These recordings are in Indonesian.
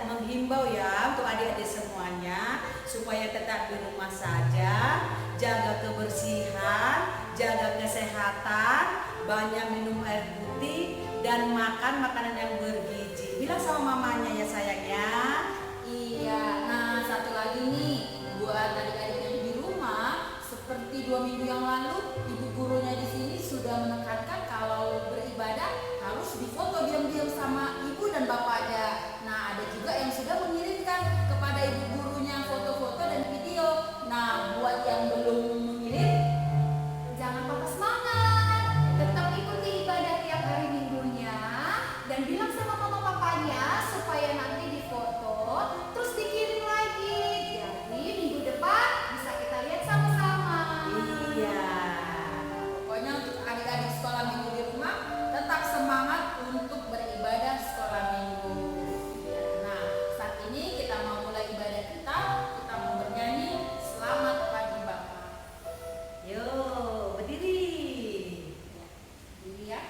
menghimbau ya untuk adik-adik semuanya supaya tetap di rumah saja, jaga kebersihan, jaga kesehatan, banyak minum air putih dan makan makanan yang bergizi. Bilang sama mamanya ya sayang ya. Iya, nah satu lagi nih buat adik-adik yang di rumah, seperti 2 minggu yang lalu ibu gurunya di sini sudah menekankan kalau beribadah harus difoto diam-diam sama ibu dan bapaknya. Nah ada juga yang sudah mengirimkan kepada ibu gurunya foto-foto dan video. Nah buat yang belum mengirim, jangan patah semangat, tetap ikuti ibadah tiap hari minggunya dan bilang sama mama papanya supaya nanti difoto terus dikirim lagi. Jadi minggu depan bisa kita lihat sama-sama. Iya. Pokoknya untuk adik-adik sekolah minggu di rumah tetap semangat untuk beribadah sekolah minggu. Nah saat ini kita mau mulai ibadah kita mau bernyanyi Selamat Pagi Bapa. Yuk, berdiri. Diri ya.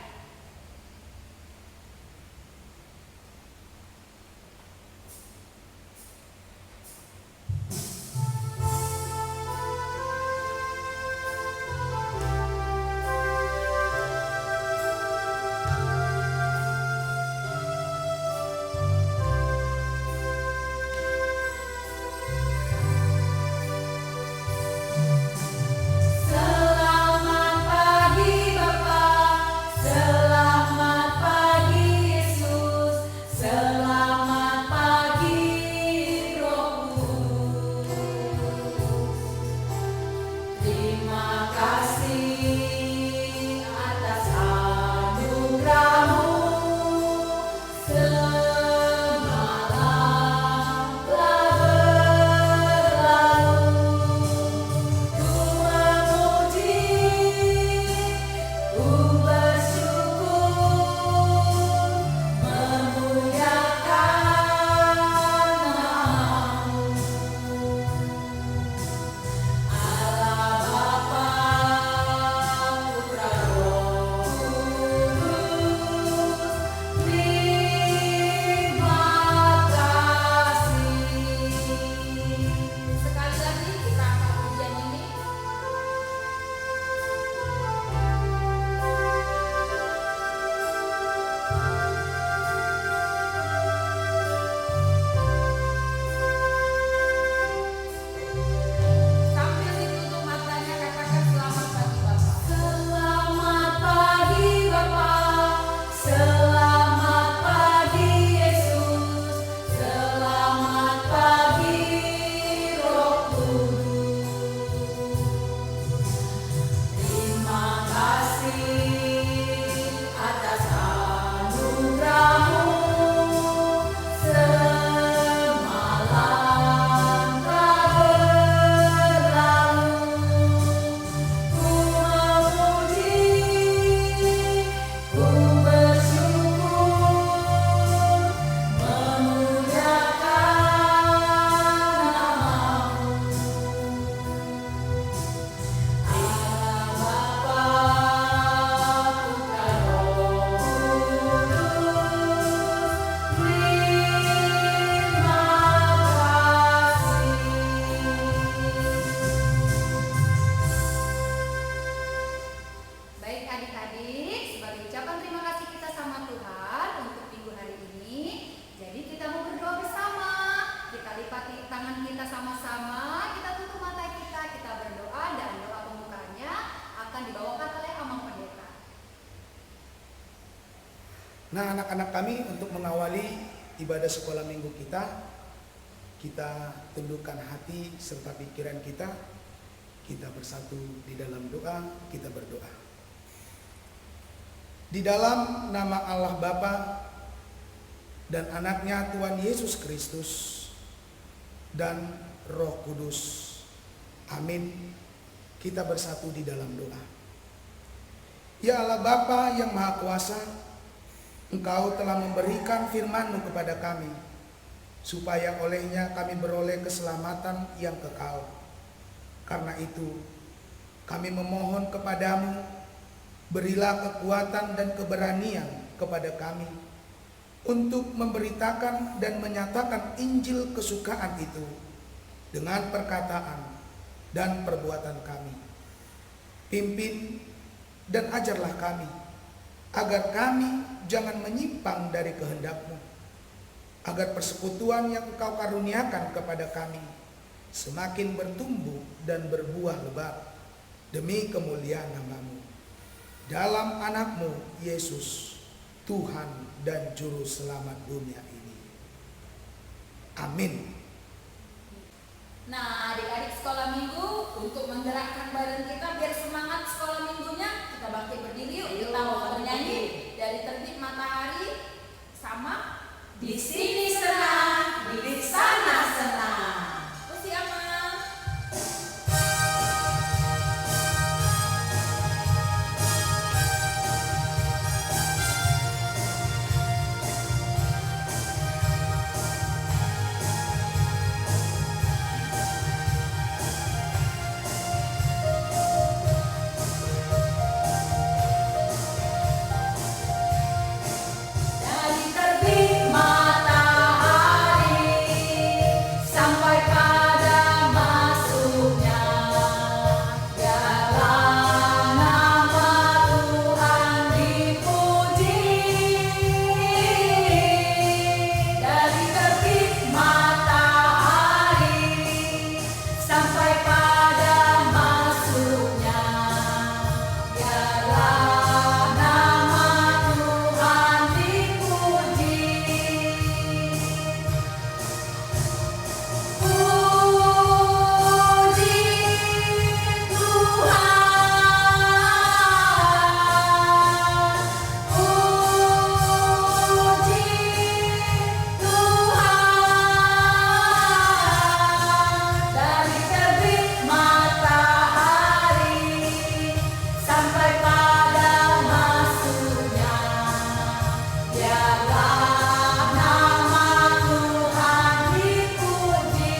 Selamat pagi Bapa, selamat pagi Yesus, selamat pagi Roh Kudus. Terima kasih atas anugerah-Mu semalam telah berlalu. Ku memuji, ku bersyukur, memuliakan nama-Mu. Allah Bapa, Putra, Roh Kudus, terima kasih. Sekali lagi kita angkat pujian ini. Sambil ditutup matanya katakan selamat pagi Bapa. Selamat pagi Bapa, selamat pagi Yesus, selamat pagi Roh Kudus. Terima kasih atas anugerah-Mu semalam telah berlalu. Ku memuji, ku bersyukur, memuliakan nama-Mu. Allah Bapa, Putra, Roh Kudus, terima kasih. Baik adik-adik, sebagai ucapan terima kasih kita sama Tuhan untuk minggu hari ini, jadi kita mau berdoa bersama. Kita lipati tangan kita sama-sama, kita tutup mata kita berdoa dan doa pembukanya akan dibawakan oleh Amang Pendeta. Nah, anak-anak kami, untuk mengawali ibadah sekolah minggu kita tundukkan hati serta pikiran kita bersatu di dalam doa, kita berdoa. Di dalam nama Allah Bapa dan anaknya Tuhan Yesus Kristus dan Roh Kudus. Amin. Kita bersatu di dalam doa. Ya Allah Bapa yang Maha Kuasa, Engkau telah memberikan firman-Mu kepada kami, supaya olehnya kami beroleh keselamatan yang kekal. Karena itu, kami memohon kepadamu, berilah kekuatan dan keberanian kepada kami, untuk memberitakan dan menyatakan Injil kesukaan itu dengan perkataan dan perbuatan kami. Pimpin dan ajarlah kami, agar kami jangan menyimpang dari kehendak-Mu, agar persekutuan yang Engkau karuniakan kepada kami semakin bertumbuh dan berbuah lebat demi kemuliaan nama-Mu. Dalam anak-Mu Yesus, Tuhan dan Juru Selamat dunia ini. Amin. Nah, adik-adik sekolah minggu, untuk menggerakkan badan kita biar semangat sekolah minggunya, kita bangkit berdiri yuk. Kita mau bernyanyi dari Terbit Matahari sama Di sini senang, di sana senang. Usi Amal. Dari terbit matahari sampai pada masuknya, biarlah nama Tuhan dipuji. Dari terbit matahari sampai pada masuknya, biarlah nama Tuhan dipuji. Puji Tuhan, puji Tuhan. Dari terbit matahari sampai pada masuknya, biarlah nama Tuhan dipuji.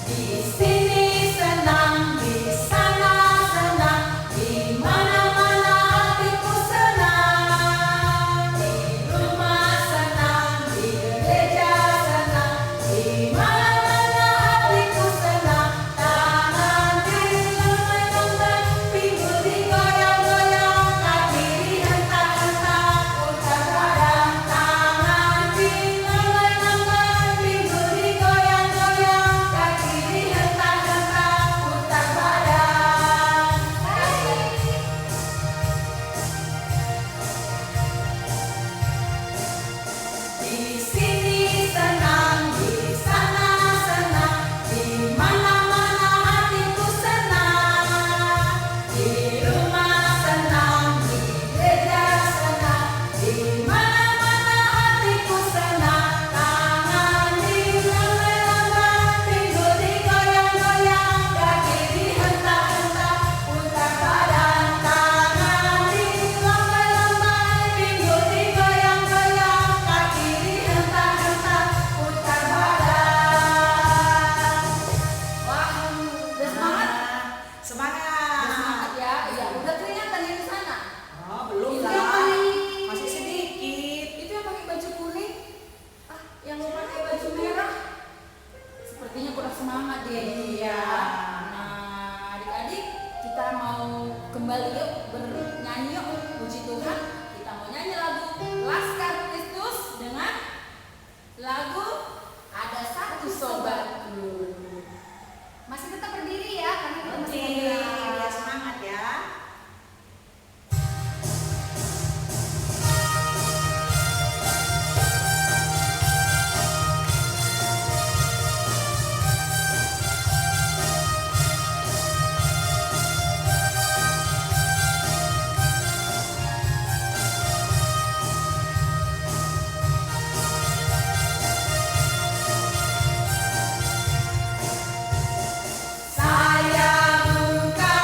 Di sini senang, di sana senang, di mana-mana hatiku senang. Di rumah senang, di gereja senang, di mana-mana hatiku senang. Tangan dilenggang-lenggang, pinggul digoyang-goyang, kaki dihentak-hentak, putar badan. Tangan dilenggang-lenggang, pinggul digoyang-goyang, kaki dihentak-hentak, putar badan. Di sini senang, di sana senang, di mana-mana hatiku senang. Di rumah senang, di gereja senang, di mana-mana hatiku senang. Tangan dilenggang-lenggang, pinggul digoyang-goyang, kaki dihentak-hentak, putar badan. Tangan dilenggang-lenggang, pinggul digoyang-goyang, kaki dihentak-hentak, putar badan. Wah, udah semangat? Semangat. Udah semangat ya? Iya, udah kelihatan ya di sana. Oh, belum Itu lah. yang paling Masih sedikit. Itu yang pakai baju kuning, yang mau pakai baju merah, sepertinya kurang semangat dia. Iya. Nah, adik-adik, kita mau kembali yuk bernyanyi yuk, puji Tuhan. Kita mau nyanyi lagu Laskar Kristus dengan lagu Ada Satu Sobatku. Masih tetap berdiri ya, karena kita masih Oke, bergerak. biar semangat ya. Saya bukan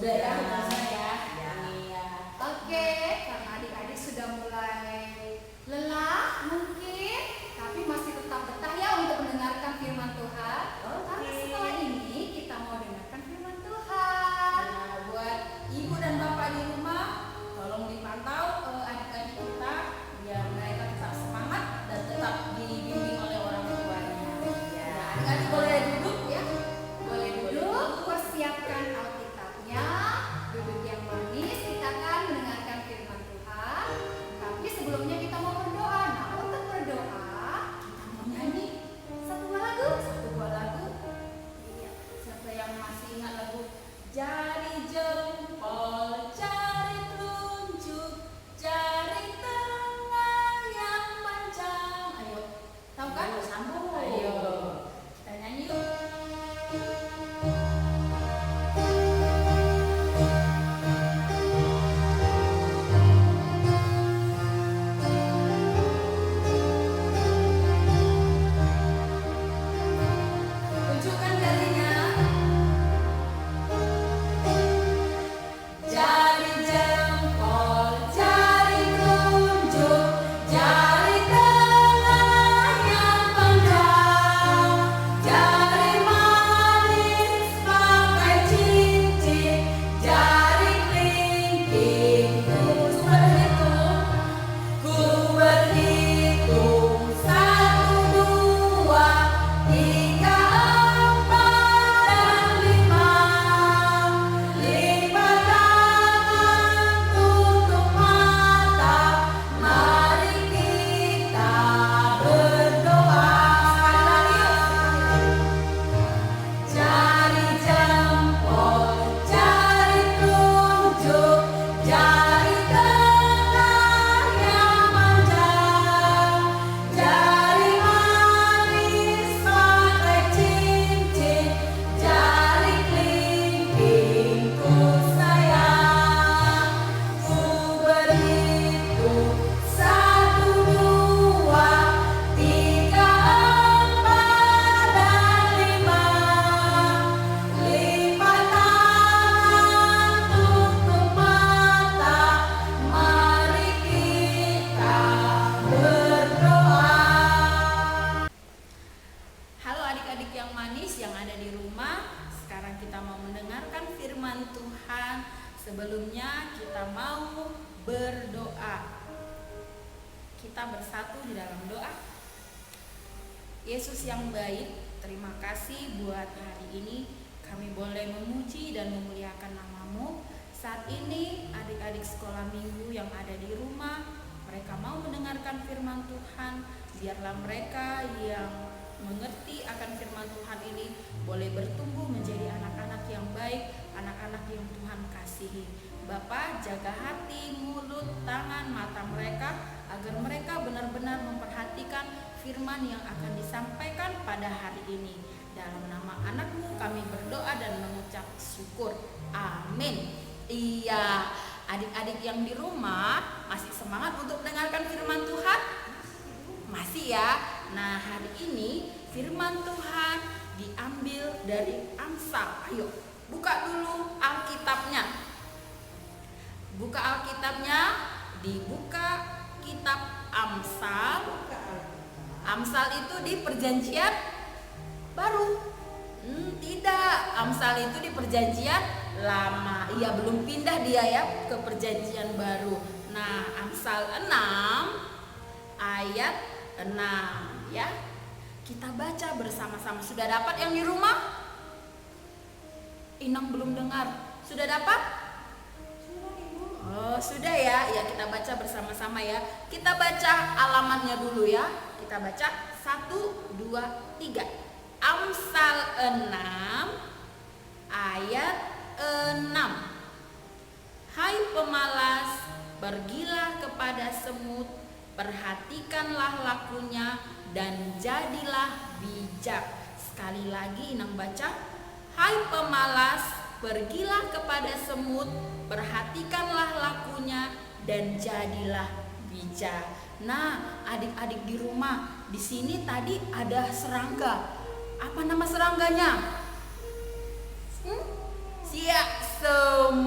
Sudah ya, hukumnya ya. Ya. Iya. Oke, karena adik-adik sudah mulai lelah mungkin, tapi masih tetap betah ya untuk mendengarkan firman Tuhan. Karena setelah ini kita mau dengarkan firman Tuhan. Nah, buat ibu dan bapak di rumah, tolong dipantau adik-adik kita biar mereka tetap semangat dan tetap dibimbing oleh orang tuanya. Ya. Adik-adik boleh duduk ya. Boleh duduk, persiapkan Alkitabnya, duduk yang manis, kita akan mendengarkan firman Tuhan. Tapi sebelumnya kita mau berdoa. Nah, untuk berdoa, kita mau nyanyi satu buah lagu. Satu buah lagu. Iya. Siapa yang masih ingat lagu Jari jempol, jari telunjuk, jari tengah yang panjang. Ayo, tahu kan? Ayo, sambung. Ayo, kita nyanyi yuk. Tunjukkan jarinya. Jari jempol, jari telunjuk, jari tengah yang panjang, jari manis pakai cincin, jari kelingking. Ku berhitung 1, 2, 3, 4 dan 5. Lipat tangan, tutup mata, mari kita berdoa. Jari jempol, jari telunjuk, jari tengah yang panjang, jari manis pakai cincin, jari kelingking ku sayang. Ku berhitung 1, 2, 3, 4 dan 5. Lipat tangan, tutup mata, mari kita berdoa. Halo adik-adik yang manis yang ada di rumah. Sekarang kita mau mendengarkan firman Tuhan. Sebelumnya kita mau berdoa. Kita bersatu di dalam doa. Yesus yang baik, terima kasih buat hari ini kami boleh memuji dan memuliakan nama-Mu. Saat ini adik-adik sekolah minggu yang ada di rumah, mereka mau mendengarkan firman Tuhan. Biarlah mereka yang mengerti akan firman Tuhan ini boleh bertumbuh menjadi anak-anak yang baik, anak-anak yang Tuhan kasihi. Bapa, jaga hati, mulut, tangan, mata mereka agar mereka benar-benar memperhatikan firman yang akan disampaikan pada hari ini. Dalam nama anak-Mu kami berdoa dan mengucap syukur. Amin. Iya, adik-adik yang di rumah masih semangat untuk mendengarkan firman Tuhan? Masih ya. Nah, hari ini firman Tuhan diambil dari Amsal. Ayo, buka dulu Alkitabnya. Buka Alkitabnya, dibuka kitab Amsal. Amsal itu di Perjanjian Baru. Tidak, Amsal itu di Perjanjian Lama. Iya, belum pindah dia ya ke Perjanjian Baru. Nah, Amsal 6 ayat 6 ya. Kita baca bersama-sama. Sudah dapat yang di rumah? Inang belum dengar. Sudah dapat? Oh, sudah ya. Ya, kita baca bersama-sama ya. Kita baca alamannya dulu ya. Kita baca 1, 2, 3. Amsal 6 ayat 6. Hai pemalas, pergilah kepada semut, perhatikanlah lakunya dan jadilah bijak. Sekali lagi Inang baca. Hai pemalas, pergilah kepada semut, perhatikanlah lakunya dan jadilah bijak. Nah, adik-adik di rumah, di sini tadi ada serangga. Apa nama serangganya? Siap, semut.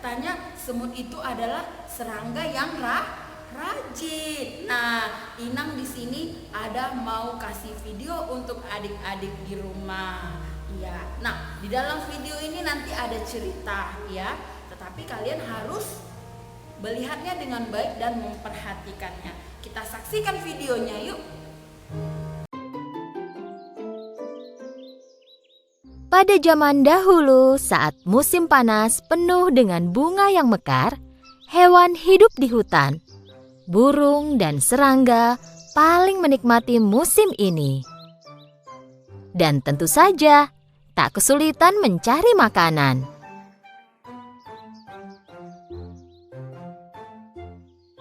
katanya semut itu adalah serangga yang rajin. Nah, Inang di sini ada mau kasih video untuk adik-adik di rumah. Iya. Nah, di dalam video ini nanti ada cerita ya, tetapi kalian harus melihatnya dengan baik dan memperhatikannya. Kita saksikan videonya yuk. Pada zaman dahulu, saat musim panas penuh dengan bunga yang mekar, hewan hidup di hutan. Burung dan serangga paling menikmati musim ini. Dan tentu saja, tak kesulitan mencari makanan.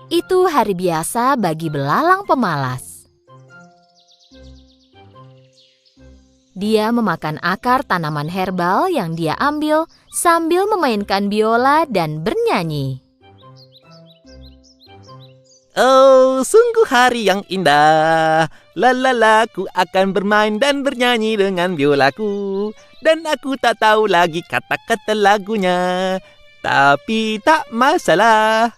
Itu hari biasa bagi belalang pemalas. Dia memakan akar tanaman herbal yang dia ambil sambil memainkan biola dan bernyanyi. Oh, sungguh hari yang indah. Lalala, ku akan bermain dan bernyanyi dengan biolaku. Dan aku tak tahu lagi kata-kata lagunya. Tapi tak masalah.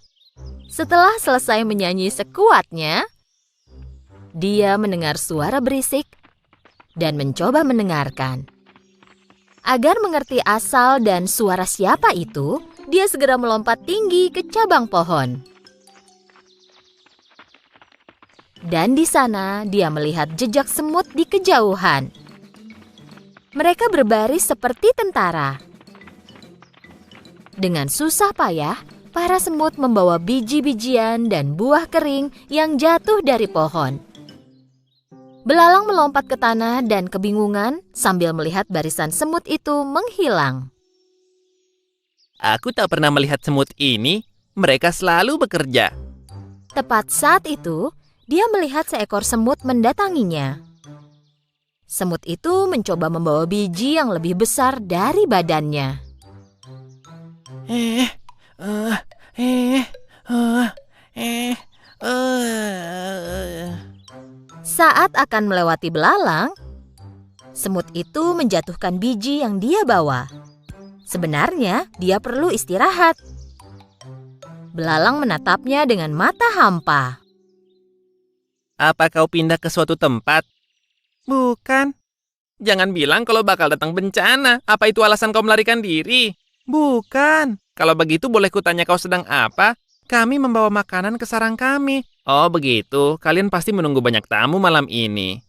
Setelah selesai menyanyi sekuatnya, dia mendengar suara berisik dan mencoba mendengarkan. Agar mengerti asal dan suara siapa itu, dia segera melompat tinggi ke cabang pohon. Dan di sana dia melihat jejak semut di kejauhan. Mereka berbaris seperti tentara. Dengan susah payah, para semut membawa biji-bijian dan buah kering yang jatuh dari pohon. Belalang melompat ke tanah dan kebingungan sambil melihat barisan semut itu menghilang. Aku tak pernah melihat semut ini. Mereka selalu bekerja. Tepat saat itu, dia melihat seekor semut mendatanginya. Semut itu mencoba membawa biji yang lebih besar dari badannya. Saat akan melewati belalang, semut itu menjatuhkan biji yang dia bawa. Sebenarnya, dia perlu istirahat. Belalang menatapnya dengan mata hampa. Apa kau pindah ke suatu tempat? Bukan. Jangan bilang kalau bakal datang bencana. Apa itu alasan kau melarikan diri? Bukan. Kalau begitu boleh kutanya kau sedang apa? Kami membawa makanan ke sarang kami. Oh begitu. Kalian pasti menunggu banyak tamu malam ini.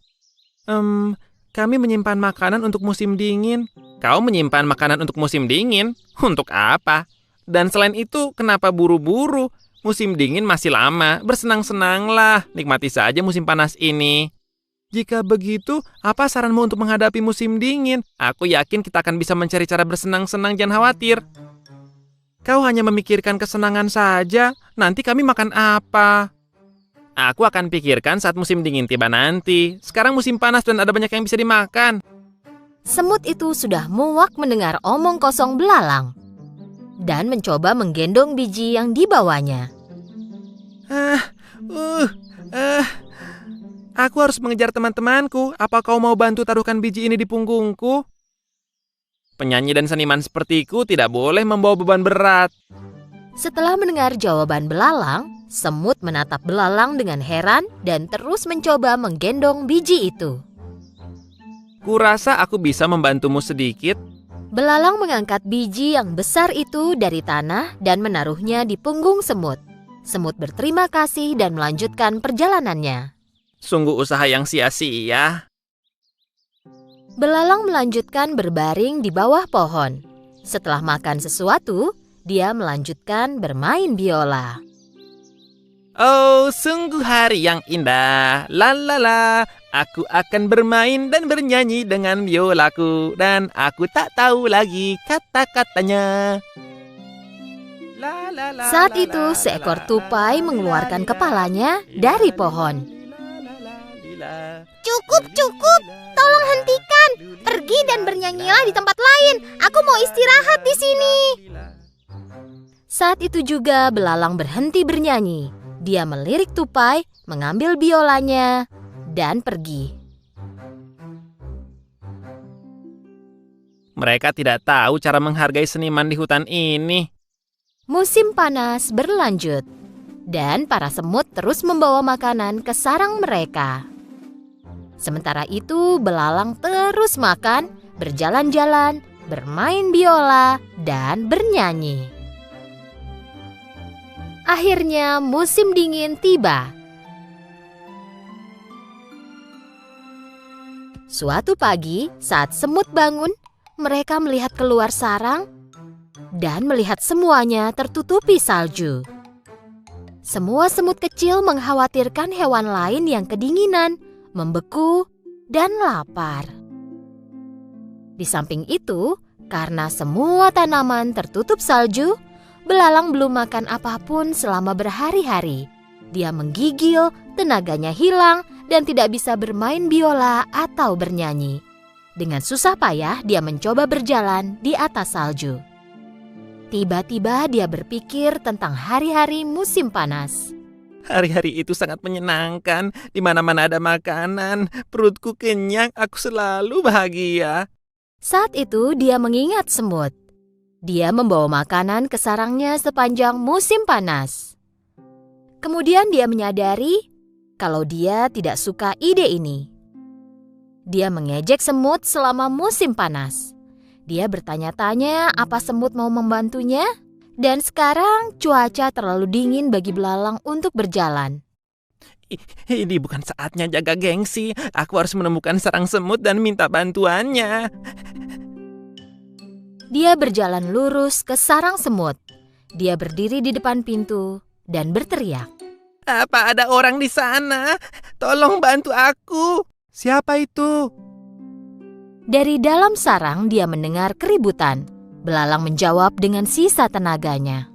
Kami menyimpan makanan untuk musim dingin. Kau menyimpan makanan untuk musim dingin? Untuk apa? Dan selain itu, kenapa buru-buru? Musim dingin masih lama, bersenang-senanglah, nikmati saja musim panas ini. Jika begitu, apa saranmu untuk menghadapi musim dingin? Aku yakin kita akan bisa mencari cara bersenang-senang, jangan khawatir. Kau hanya memikirkan kesenangan saja, nanti kami makan apa? Aku akan pikirkan saat musim dingin tiba nanti. Sekarang musim panas dan ada banyak yang bisa dimakan. Semut itu sudah muak mendengar omong kosong belalang dan mencoba menggendong biji yang dibawanya. Aku harus mengejar teman-temanku. Apa kau mau bantu taruhkan biji ini di punggungku? Penyanyi dan seniman sepertiku tidak boleh membawa beban berat. Setelah mendengar jawaban belalang, semut menatap belalang dengan heran dan terus mencoba menggendong biji itu. Kurasa aku bisa membantumu sedikit. Belalang mengangkat biji yang besar itu dari tanah dan menaruhnya di punggung semut. Semut berterima kasih dan melanjutkan perjalanannya. Sungguh usaha yang sia-sia. Belalang melanjutkan berbaring di bawah pohon. Setelah makan sesuatu, dia melanjutkan bermain biola. Oh, sungguh hari yang indah. Lalala, aku akan bermain dan bernyanyi dengan biolaku. Dan aku tak tahu lagi kata-katanya. Saat itu, seekor tupai mengeluarkan kepalanya dari pohon. Cukup. Tolong hentikan. Pergi dan bernyanyilah di tempat lain. Aku mau istirahat di sini. Saat itu juga belalang berhenti bernyanyi. Dia melirik tupai, mengambil biolanya, dan pergi. Mereka tidak tahu cara menghargai seniman di hutan ini. Musim panas berlanjut, dan para semut terus membawa makanan ke sarang mereka. Sementara itu, belalang terus makan, berjalan-jalan, bermain biola, dan bernyanyi. Akhirnya musim dingin tiba. Suatu pagi, saat semut bangun, mereka melihat keluar sarang dan melihat semuanya tertutupi salju. Semua semut kecil mengkhawatirkan hewan lain yang kedinginan, membeku, dan lapar. Di samping itu, karena semua tanaman tertutup salju, belalang belum makan apapun selama berhari-hari. Dia menggigil, tenaganya hilang, dan tidak bisa bermain biola atau bernyanyi. Dengan susah payah, dia mencoba berjalan di atas salju. Tiba-tiba dia berpikir tentang hari-hari musim panas. Hari-hari itu sangat menyenangkan. Di mana-mana ada makanan, perutku kenyang, aku selalu bahagia. Saat itu dia mengingat semut. Dia membawa makanan ke sarangnya sepanjang musim panas. Kemudian dia menyadari kalau dia tidak suka ide ini. Dia mengejek semut selama musim panas. Dia bertanya-tanya apa semut mau membantunya. Dan sekarang cuaca terlalu dingin bagi belalang untuk berjalan. Ini bukan saatnya jaga gengsi. Aku harus menemukan sarang semut dan minta bantuannya. Dia berjalan lurus ke sarang semut. Dia berdiri di depan pintu dan berteriak. Apa ada orang di sana? Tolong bantu aku. Siapa itu? Dari dalam sarang dia mendengar keributan. Belalang menjawab dengan sisa tenaganya.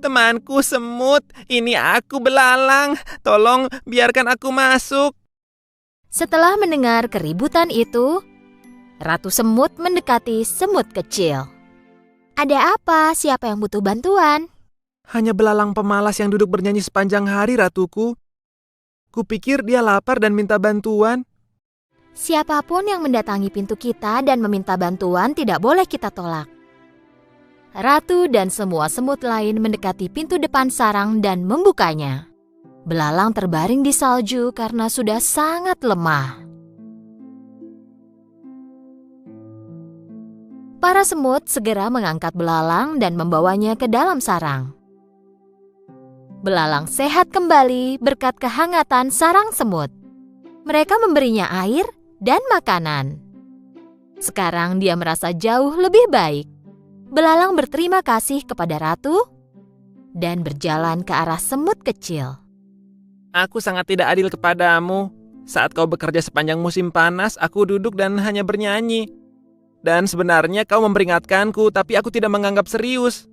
Temanku semut, ini aku belalang. Tolong biarkan aku masuk. Setelah mendengar keributan itu, Ratu Semut mendekati semut kecil. Ada apa? Siapa yang butuh bantuan? Hanya belalang pemalas yang duduk bernyanyi sepanjang hari, ratuku. Kupikir dia lapar dan minta bantuan. Siapapun yang mendatangi pintu kita dan meminta bantuan tidak boleh kita tolak. Ratu dan semua semut lain mendekati pintu depan sarang dan membukanya. Belalang terbaring di salju karena sudah sangat lemah. Para semut segera mengangkat belalang dan membawanya ke dalam sarang. Belalang sehat kembali berkat kehangatan sarang semut. Mereka memberinya air dan makanan. Sekarang dia merasa jauh lebih baik. Belalang berterima kasih kepada ratu dan berjalan ke arah semut kecil. Aku sangat tidak adil kepadamu. Saat kau bekerja sepanjang musim panas, aku duduk dan hanya bernyanyi. Dan sebenarnya kau memperingatkanku, tapi aku tidak menganggap serius.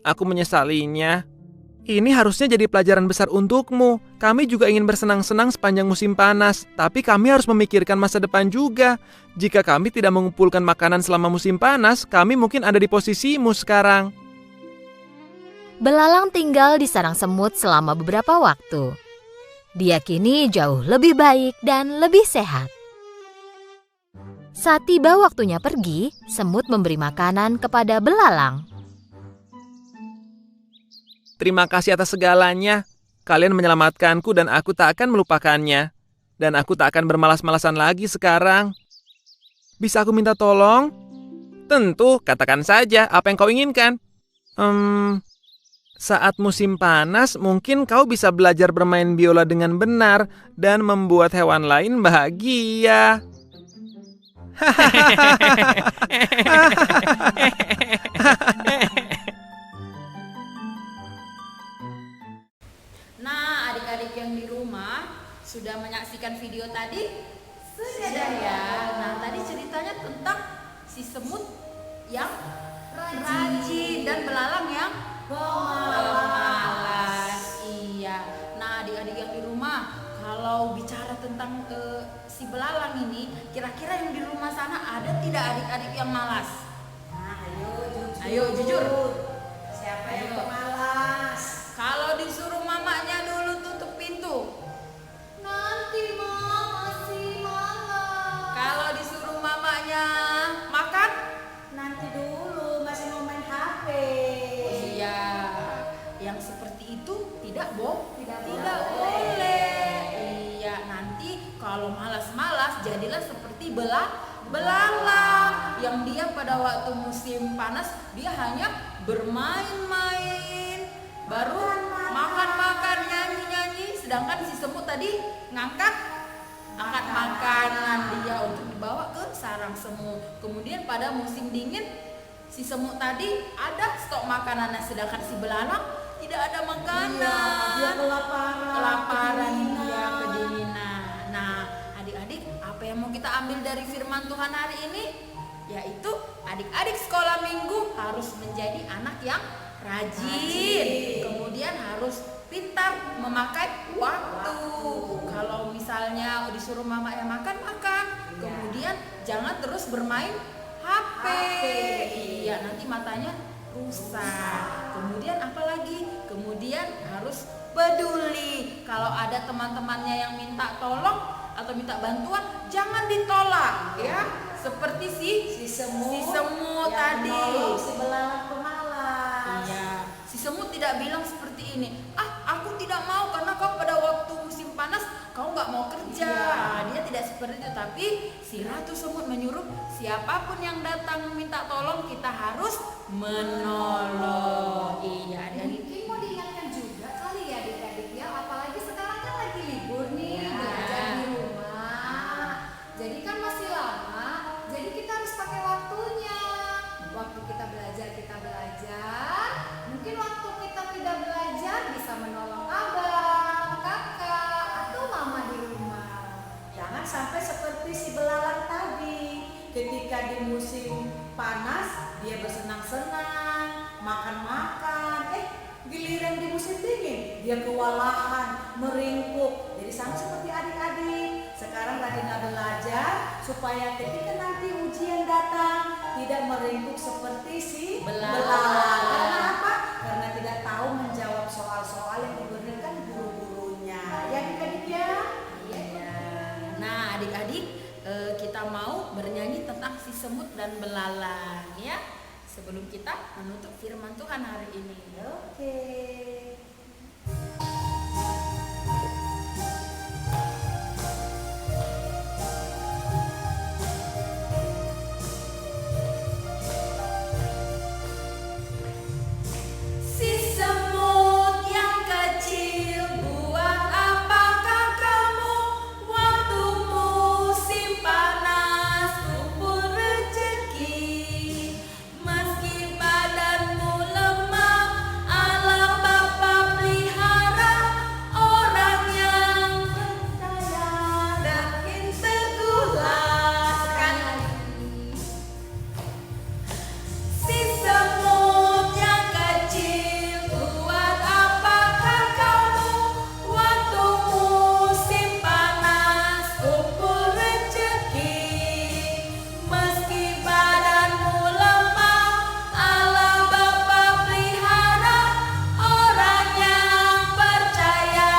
Aku menyesalinya. Ini harusnya jadi pelajaran besar untukmu. Kami juga ingin bersenang-senang sepanjang musim panas, tapi kami harus memikirkan masa depan juga. Jika kami tidak mengumpulkan makanan selama musim panas, kami mungkin ada di posisimu sekarang. Belalang tinggal di sarang semut selama beberapa waktu. Dia kini jauh lebih baik dan lebih sehat. Saat tiba waktunya pergi, semut memberi makanan kepada belalang. Terima kasih atas segalanya. Kalian menyelamatkanku dan aku tak akan melupakannya. Dan aku tak akan bermalas-malasan lagi sekarang. Bisa aku minta tolong? Tentu, katakan saja apa yang kau inginkan. Saat musim panas, mungkin kau bisa belajar bermain biola dengan benar dan membuat hewan lain bahagia. Nah, adik-adik yang di rumah sudah menyaksikan video tadi? Sudah ya. Nah, tadi ceritanya tentang si semut yang rajin dan belalang yang pemalas. Iya. Nah, adik-adik yang di rumah, kalau bicara tentang si belalang ini, kira-kira yang di rumah sana ada tidak adik-adik yang malas? Nah, ayo jujur. Siapa yang Ayo. pemalas? Kalau disuruh mamanya dulu tutup pintu. Nanti masih malam. Kalau disuruh mamanya makan. Nanti dulu masih mau main HP. Tidak, Bo. Tidak boleh. Iya, nanti kalau malas-malas jadilah seperti belalang yang dia pada waktu musim panas dia hanya bermain-main, baru makan-makan, nyanyi-nyanyi, sedangkan si semut tadi angkat makanan dia untuk dibawa ke sarang semut. Kemudian pada musim dingin si semut tadi ada stok makanannya, sedangkan si belalang tidak ada makanan. Dia kelaparan, dia kedinginan. Nah, adik-adik, apa yang mau kita ambil dari firman Tuhan hari ini? Yaitu adik-adik sekolah minggu harus menjadi anak yang rajin. Kemudian harus pintar memakai waktu. Kalau misalnya disuruh mama yang makan. Kemudian jangan terus bermain HP. Iya, nanti matanya rusak. Kemudian apalagi? Kemudian harus peduli. Kalau ada teman-temannya yang minta tolong atau minta bantuan, jangan ditolak ya. Seperti si semut tadi. Si belalang pemalas. Iya, si semut tidak bilang seperti ini. Aku tidak mau karena kau pada waktu musim panas kau nggak mau kerja. Dia tidak seperti itu, tapi si ratu semut menyuruh siapapun yang datang meminta tolong kita harus menolong. Iya, dan Mungkin mau diingatkan juga kali ya adik-adik ya, apalagi sekarang kan lagi libur nih, belajar di rumah. Jadi kan masih lama, jadi kita harus pakai waktunya. Waktu kita belajar. Mungkin waktu kita tidak belajar bisa menolong abang, kakak, atau mama di rumah. Jangan sampai seperti si belalang tadi. Ketika di musim panas dia bersenang-senang, makan-makan. Giliran di musim dingin dia kewalahan, meringkuk. Jadi sama seperti adik-adik. Sekarang rajinlah belajar supaya ketika nanti ujian datang tidak meringkuk seperti si belalang. Karena apa? Karena tidak tahu menjawab soal-soal yang diberikan guru-gurunya. Ya adik-adik ya? Iya. Nah, adik-adik, kita mau bernyanyi tentang si semut dan belalang ya. Sebelum kita menutup firman Tuhan hari ini. Oke. Si semut yang kecil, buat apakah kamu waktu musim panas kumpul rezeki? Meski badanmu lemah, Allah Bapa pelihara orang yang percaya makin teguhlah. Si semut yang kecil, buat apakah kamu waktu musim panas kumpul rezeki? Meski badanmu lemah, Allah Bapa pelihara orang yang percaya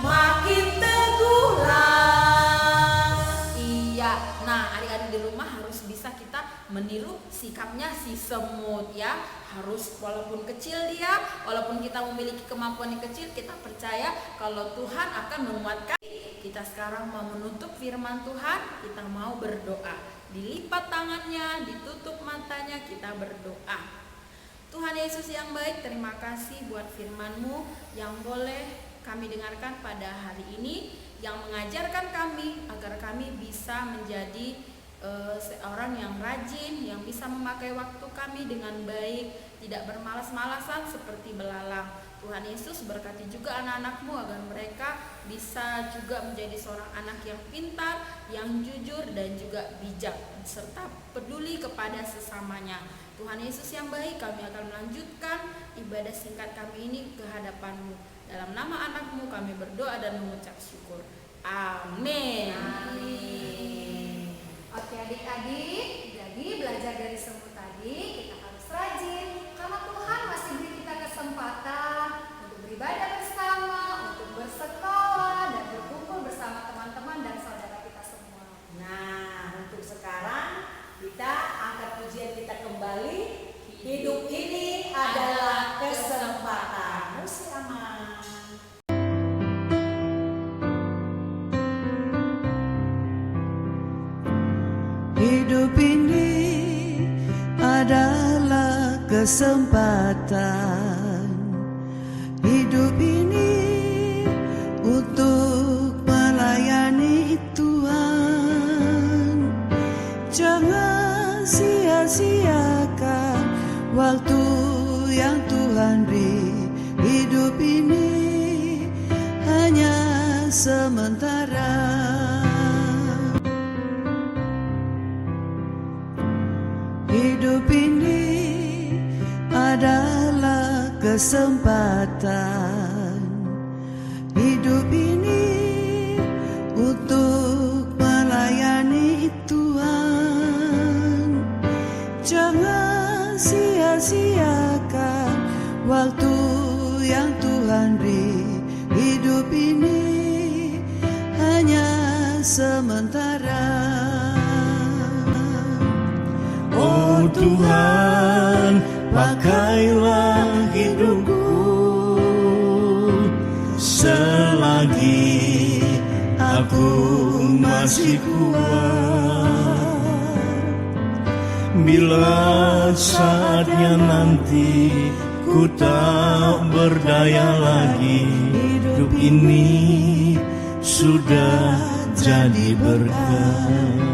makin teguhlah. Iya, nah adik-adik di rumah harus bisa kita meniru sikapnya si semut ya. Harus walaupun kecil dia, walaupun kita memiliki kemampuan yang kecil, kita percaya kalau Tuhan akan menguatkan. Kita sekarang mau menutup firman Tuhan, kita mau berdoa. Dilipat tangannya, ditutup matanya, kita berdoa. Tuhan Yesus yang baik, terima kasih buat firman-Mu yang boleh kami dengarkan pada hari ini, yang mengajarkan kami agar kami bisa menjadi seorang yang rajin, yang bisa memakai waktu kami dengan baik, tidak bermalas-malasan seperti belalang. Tuhan Yesus berkati juga anak-anak-Mu agar mereka bisa juga menjadi seorang anak yang pintar, yang jujur dan juga bijak, serta peduli kepada sesamanya. Tuhan Yesus yang baik, kami akan melanjutkan ibadah singkat kami ini ke hadapan-Mu. Dalam nama anak-Mu kami berdoa dan mengucap syukur. Amin. Oke adik-adik, jadi belajar dari semut tadi kita harus rajin karena Tuhan masih beri kita kesempatan untuk beribadah bersama, untuk bersekolah dan berkumpul bersama teman-teman dan saudara kita semua. Nah, untuk sekarang kita angkat pujian kita kembali. Hidup ini adalah kesempatan. Musik aman. adalah kesempatan hidup ini untuk melayani Tuhan. Jangan sia-siakan waktu yang Tuhan beri. Hidup ini hanya sementara. Hidup ini adalah kesempatan. Hidup ini untuk melayani Tuhan. Jangan sia-siakan waktu yang Tuhan beri. Hidup ini hanya sementara. Oh Tuhan, pakailah hidupku selagi aku masih kuat. Bila saatnya nanti ku tak berdaya lagi, hidup ini sudah jadi berkah.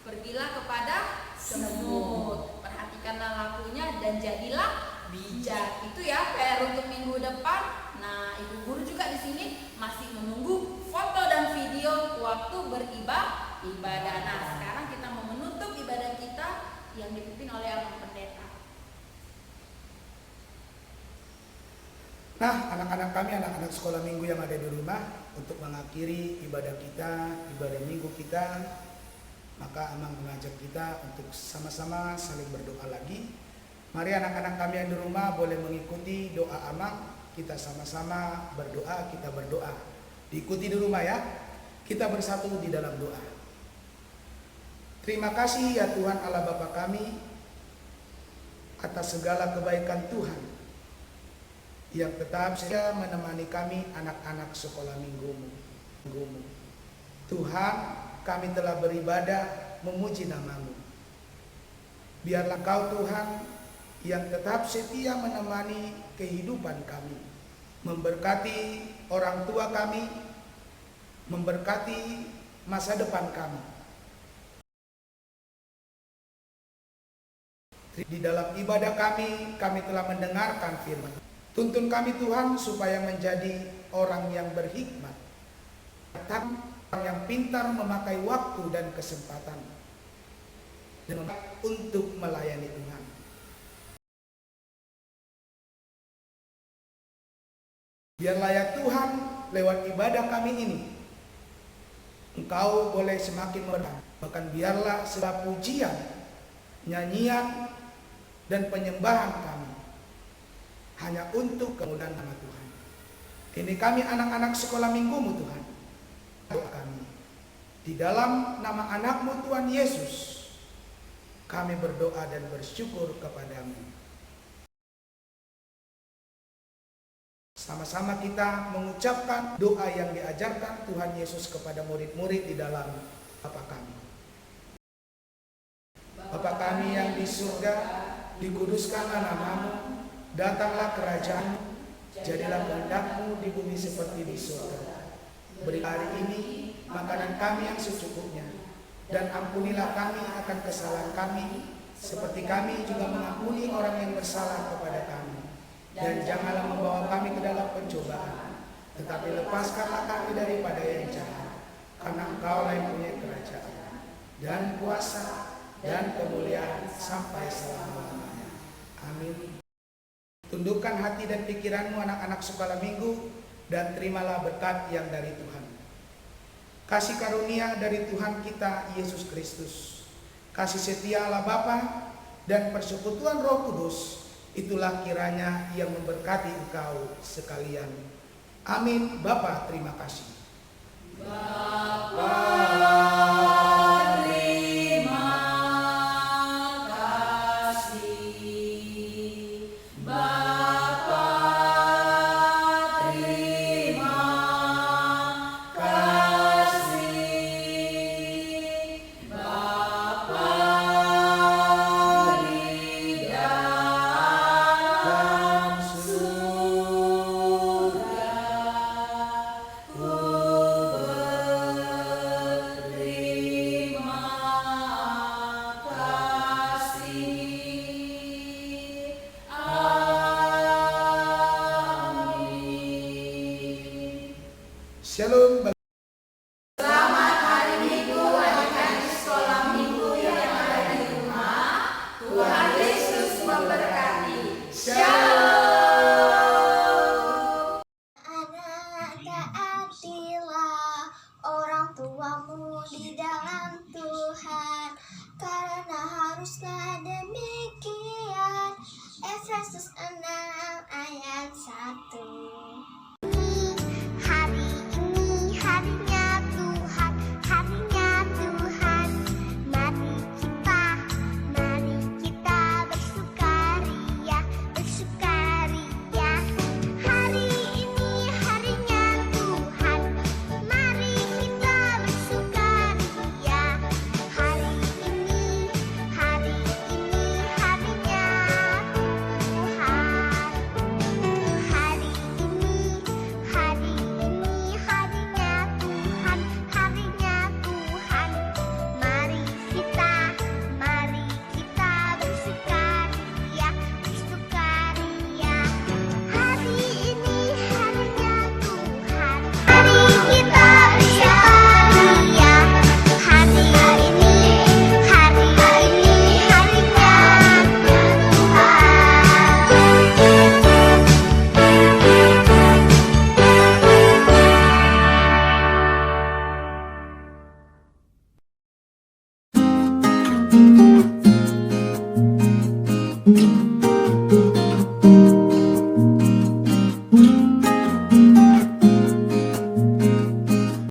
Pergilah kepada semut, perhatikanlah lakunya dan jadilah bijak. Itu ya PR untuk minggu depan. Nah, Ibu Guru juga di sini masih menunggu foto dan video waktu beribadah. Nah, sekarang kita mau menutup ibadah kita yang dipimpin oleh Abang Pendeta. Nah, anak-anak kami, anak-anak sekolah minggu yang ada di rumah, untuk mengakhiri ibadah kita, ibadah minggu kita, maka Amang mengajak kita untuk sama-sama saling berdoa lagi. Mari anak-anak kami yang di rumah boleh mengikuti doa Amang. Kita sama-sama berdoa, kita berdoa. Diikuti di rumah ya. Kita bersatu di dalam doa. Terima kasih ya Tuhan Allah Bapa kami atas segala kebaikan Tuhan yang tetap setia menemani kami anak-anak sekolah minggumu. Tuhan, kami telah beribadah memuji nama-Mu. Biarlah Kau Tuhan yang tetap setia menemani kehidupan kami, memberkati orang tua kami, memberkati masa depan kami. Di dalam ibadah kami telah mendengarkan firman. Tuntun kami Tuhan supaya menjadi orang yang berhikmat, orang yang pintar memakai waktu dan kesempatan untuk melayani Tuhan. Biarlah ya Tuhan, lewat ibadah kami ini Engkau boleh semakin memberkati. Bahkan biarlah segala pujian, nyanyian, dan penyembahan kami hanya untuk kemuliaan nama Tuhan. Ini kami anak-anak sekolah minggumu Tuhan. Doa kami di dalam nama anak-Mu Tuhan Yesus, kami berdoa dan bersyukur kepadamu. Sama-sama kita mengucapkan doa yang diajarkan Tuhan Yesus kepada murid-murid di dalam Bapa kami. Bapa kami yang di surga, dikuduskanlah nama-Mu, datanglah kerajaan-Mu, jadilah kehendak-Mu di bumi seperti di surga. Beri hari ini makanan kami yang secukupnya, dan ampunilah kami akan kesalahan kami, seperti kami juga mengampuni orang yang bersalah kepada kami. Dan janganlah membawa kami ke dalam pencobaan, tetapi lepaskanlah kami daripada yang jahat, karena Engkau yang punya kerajaan, dan kuasa, dan kemuliaan sampai selama-lamanya. Amin. Tundukkan hati dan pikiranmu anak-anak sekolah minggu, dan terimalah berkat yang dari Tuhan. Kasih karunia dari Tuhan kita Yesus Kristus, kasih setia Allah Bapa, dan persekutuan Roh Kudus, itulah kiranya yang memberkati engkau sekalian. Amin. Bapa, terima kasih. Bapa tidak